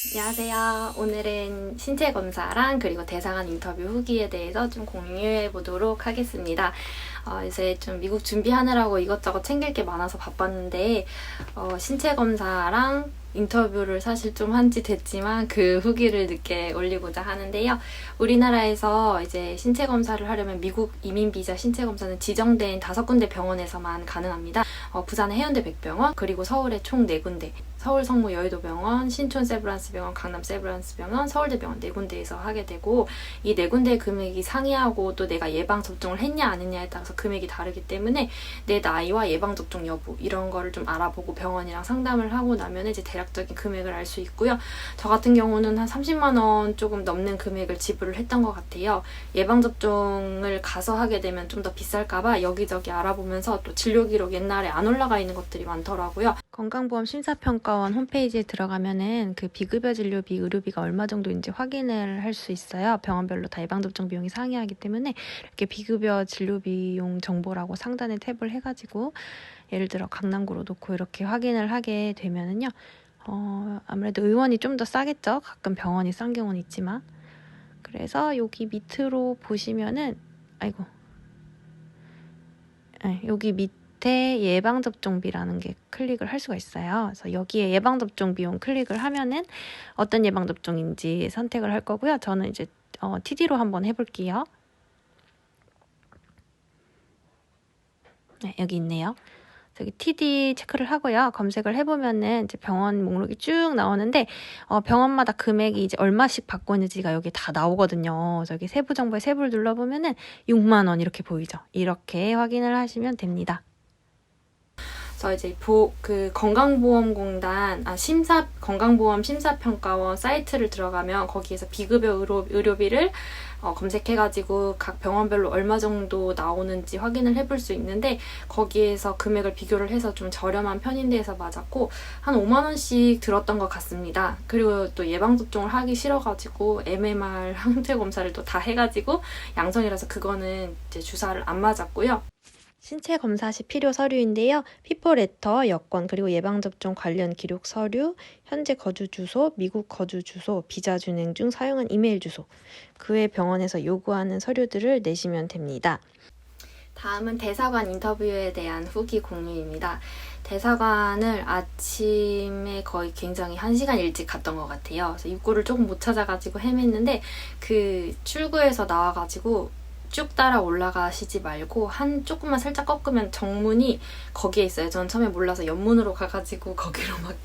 안녕하세요. 오늘은 신체 검사랑 그리고 대사관 인터뷰 후기에 대해서 좀 공유해 보도록 하겠습니다. 요새 좀 미국 준비하느라고 이것저것 챙길 게 많아서 바빴는데 신체 검사랑 인터뷰를 사실 좀 한지 됐지만 그 후기를 늦게 올리고자 하는데요. 우리나라에서 이제 신체 검사를 하려면 미국 이민 비자 신체 검사는 지정된 5군데 병원에서만 가능합니다. 부산의 해운대 백병원, 그리고 서울의 총 4군데, 서울 성모 여의도병원, 신촌 세브란스병원, 강남 세브란스병원, 서울대병원 4군데에서 하게 되고, 이 4군데의 금액이 상이하고 또 내가 예방접종을 했냐 안 했냐에 따라서 금액이 다르기 때문에 내 나이와 예방접종 여부 이런 거를 좀 알아보고 병원이랑 상담을 하고 나면 이제 대략적인 금액을 알 수 있고요. 저 같은 경우는 한 30만 원 조금 넘는 금액을 지불을 했던 것 같아요. 예방접종을 가서 하게 되면 좀 더 비쌀까봐 여기저기 알아보면서 또 진료기록 옛날에 안 올라가 있는 것들이 많더라고요. 건강보험 심사평가원 홈페이지에 들어가면은 그 비급여 진료비, 의료비가 얼마 정도인지 확인을 할 수 있어요. 병원별로 다 예방접종 비용이 상이하기 때문에 이렇게 비급여 진료비용 정보라고 상단에 탭을 해가지고 예를 들어 강남구로 놓고 이렇게 확인을 하게 되면은요. 아무래도 의원이 좀 더 싸겠죠. 가끔 병원이 싼 경우는 있지만. 그래서 여기 밑으로 보시면은 여기 밑에 예방접종비라는 게 클릭을 할 수가 있어요. 그래서 여기에 예방접종 비용 클릭을 하면은 어떤 예방접종인지 선택을 할 거고요. 저는 이제 TD로 한번 해볼게요. 네, 여기 있네요. 여기 TD 체크를 하고요. 검색을 해보면은 이제 병원 목록이 쭉 나오는데 병원마다 금액이 이제 얼마씩 받고 있는지가 여기 다 나오거든요. 그래서 여기 세부 정보에 세부를 눌러보면은 6만 원 이렇게 보이죠. 이렇게 확인을 하시면 됩니다. 그래서 이제 건강보험공단 건강보험 심사평가원 사이트를 들어가면 거기에서 비급여 의료비를 검색해가지고 각 병원별로 얼마 정도 나오는지 확인을 해볼 수 있는데 거기에서 금액을 비교를 해서 좀 저렴한 편인 데에서 맞았고 한 5만 원씩 들었던 것 같습니다. 그리고 또 예방접종을 하기 싫어가지고 MMR 항체 검사를 또 다 해가지고 양성이라서 그거는 이제 주사를 안 맞았고요. 신체 검사 시 필요 서류인데요. 피포레터, 여권, 그리고 예방접종 관련 기록 서류, 현재 거주 주소, 미국 거주 주소, 비자 준행 중 사용한 이메일 주소, 그 외 병원에서 요구하는 서류들을 내시면 됩니다. 다음은 대사관 인터뷰에 대한 후기 공유입니다. 대사관을 아침에 거의 굉장히 1시간 일찍 갔던 것 같아요. 그래서 입구를 조금 못 찾아가지고 헤맸는데 그 출구에서 나와가지고 쭉 따라 올라가시지 말고 조금만 살짝 꺾으면 정문이 거기에 있어요. 전 처음에 몰라서 옆문으로 가가지고 거기로 막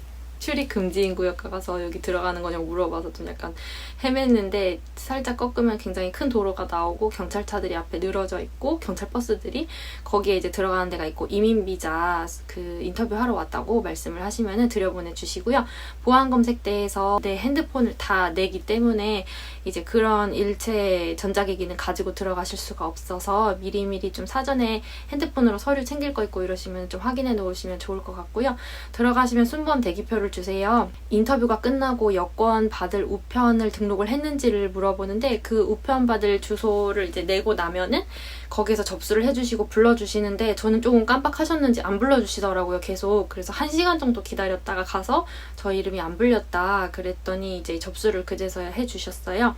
출입 금지인 구역 가서 여기 들어가는 거냐고 물어봐서 좀 약간 헤맸는데 살짝 꺾으면 굉장히 큰 도로가 나오고 경찰차들이 앞에 늘어져 있고 경찰 버스들이 거기에 이제 들어가는 데가 있고 이민 비자 그 인터뷰하러 왔다고 말씀을 하시면은 들여보내 주시고요. 보안 검색대에서 내 핸드폰을 다 내기 때문에 이제 그런 일체 전자기기는 가지고 들어가실 수가 없어서 미리미리 좀 사전에 핸드폰으로 서류 챙길 거 있고 이러시면 좀 확인해 놓으시면 좋을 것 같고요. 들어가시면 순번 대기표를 주세요. 인터뷰가 끝나고 여권 받을 우편을 등록을 했는지를 물어보는데 그 우편 받을 주소를 이제 내고 나면은 거기서 접수를 해주시고 불러주시는데 저는 조금 깜빡하셨는지 안 불러주시더라고요. 계속. 그래서 1시간 정도 기다렸다가 가서 저 이름이 안 불렸다 그랬더니 이제 접수를 그제서야 해주셨어요.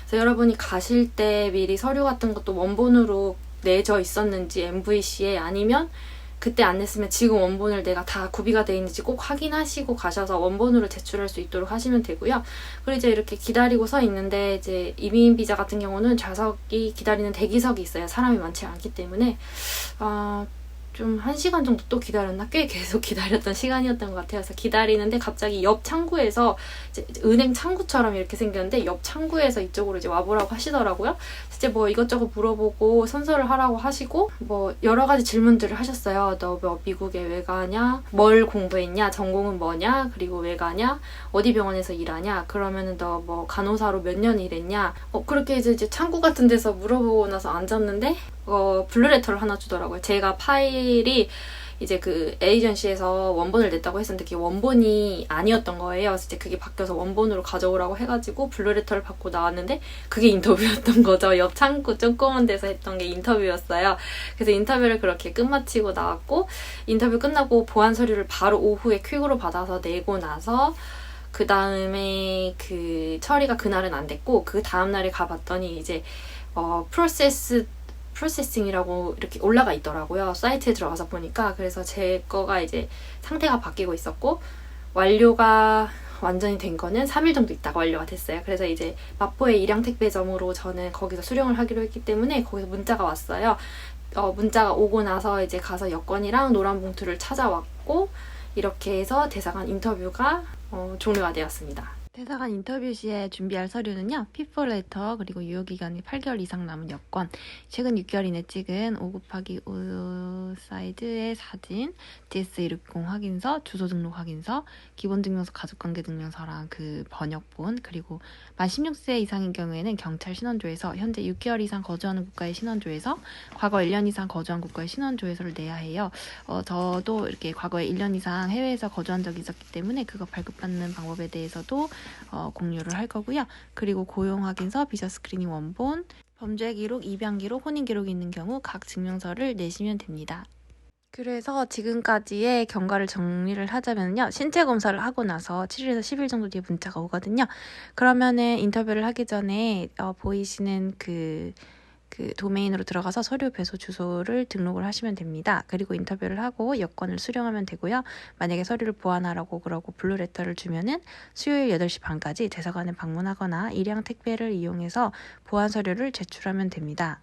그래서 여러분이 가실 때 미리 서류 같은 것도 원본으로 내져 있었는지 MVC에 아니면 그때 안 냈으면 지금 원본을 내가 다 구비가 돼 있는지 꼭 확인하시고 가셔서 원본으로 제출할 수 있도록 하시면 되고요. 그리고 이제 이렇게 기다리고 서 있는데 이제 이민 비자 같은 경우는 좌석이 기다리는 대기석이 있어요. 사람이 많지 않기 때문에 좀 1시간 정도 또 기다렸나? 꽤 계속 기다렸던 시간이었던 것 같아요. 그래서 기다리는데 갑자기 옆 창구에서 이제 은행 창구처럼 이렇게 생겼는데 옆 창구에서 이쪽으로 이제 와보라고 하시더라고요. 이제 뭐 이것저것 물어보고 선서를 하라고 하시고 뭐 여러 가지 질문들을 하셨어요. 너 뭐 미국에 왜 가냐? 뭘 공부했냐? 전공은 뭐냐? 그리고 왜 가냐? 어디 병원에서 일하냐? 그러면은 너 뭐 간호사로 몇 년 일했냐? 그렇게 이제 창구 같은 데서 물어보고 나서 앉았는데 블루레터를 하나 주더라고요. 제가 파일이 이제 그 에이전시에서 원본을 냈다고 했었는데 그게 원본이 아니었던 거예요. 그래서 이제 그게 바뀌어서 원본으로 가져오라고 해가지고 블루레터를 받고 나왔는데 그게 인터뷰였던 거죠. 옆 창구 조그만 데서 했던 게 인터뷰였어요. 그래서 인터뷰를 그렇게 끝마치고 나왔고 인터뷰 끝나고 보안 서류를 바로 오후에 퀵으로 받아서 내고 나서 그 다음에 그 처리가 그날은 안 됐고, 그 다음날에 가봤더니 이제 프로세싱이라고 이렇게 올라가 있더라고요. 사이트에 들어가서 보니까. 그래서 제 거가 이제 상태가 바뀌고 있었고, 완료가 완전히 된 거는 3일 정도 있다가 완료가 됐어요. 그래서 이제 마포의 일양택배점으로 저는 거기서 수령을 하기로 했기 때문에 거기서 문자가 왔어요. 문자가 오고 나서 이제 가서 여권이랑 노란 봉투를 찾아왔고, 이렇게 해서 대사관 인터뷰가 종료가 되었습니다. 대사관 인터뷰 시에 준비할 서류는요. P4 레터, 그리고 유효기간이 8개월 이상 남은 여권, 최근 6개월 이내 찍은 5×5 사이즈의 사진, DS160 확인서, 주소 등록 확인서, 기본증명서, 가족관계증명서랑 그 번역본, 그리고 만 16세 이상인 경우에는 경찰 신원조회서, 현재 6개월 이상 거주하는 국가의 신원조회서, 과거 1년 이상 거주한 국가의 신원조회서를 내야 해요. 저도 이렇게 과거에 1년 이상 해외에서 거주한 적이 있었기 때문에 그거 발급받는 방법에 대해서도 공유를 할 거고요. 그리고 고용 확인서, 비자 스크리닝 원본, 범죄 기록, 입양 기록, 혼인 기록이 있는 경우 각 증명서를 내시면 됩니다. 그래서 지금까지의 경과를 정리를 하자면요. 신체 검사를 하고 나서 7일에서 10일 정도 뒤에 문자가 오거든요. 그러면은 인터뷰를 하기 전에 보이시는 그 도메인으로 들어가서 서류 배소 주소를 등록을 하시면 됩니다. 그리고 인터뷰를 하고 여권을 수령하면 되고요. 만약에 서류를 보완하라고 그러고 블루레터를 주면은 수요일 8시 반까지 대사관에 방문하거나 일양 택배를 이용해서 보완 서류를 제출하면 됩니다.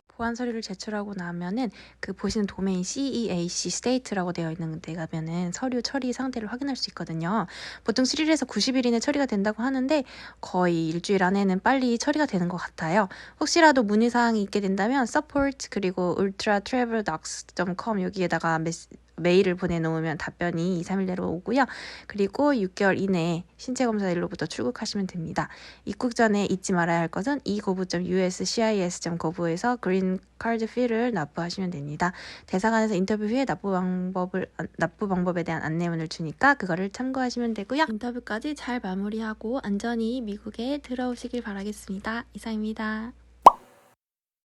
보완 서류를 제출하고 나면은 그 보시는 도메인 CEAC state라고 되어 있는 데 가면은 서류 처리 상태를 확인할 수 있거든요. 보통 7일에서 90일 이내 처리가 된다고 하는데 거의 일주일 안에는 빨리 처리가 되는 것 같아요. 혹시라도 문의사항이 있게 된다면 support 그리고 ultratraveldocs.com 여기에다가 메일을 보내놓으면 답변이 2, 3일 내로 오고요. 그리고 6개월 이내에 신체검사일로부터 출국하시면 됩니다. 입국 전에 잊지 말아야 할 것은 egovu.uscis.gov에서 그린카드 피를 납부하시면 됩니다. 대사관에서 인터뷰 후에 납부 방법에 대한 안내문을 주니까 그거를 참고하시면 되고요. 인터뷰까지 잘 마무리하고 안전히 미국에 들어오시길 바라겠습니다. 이상입니다.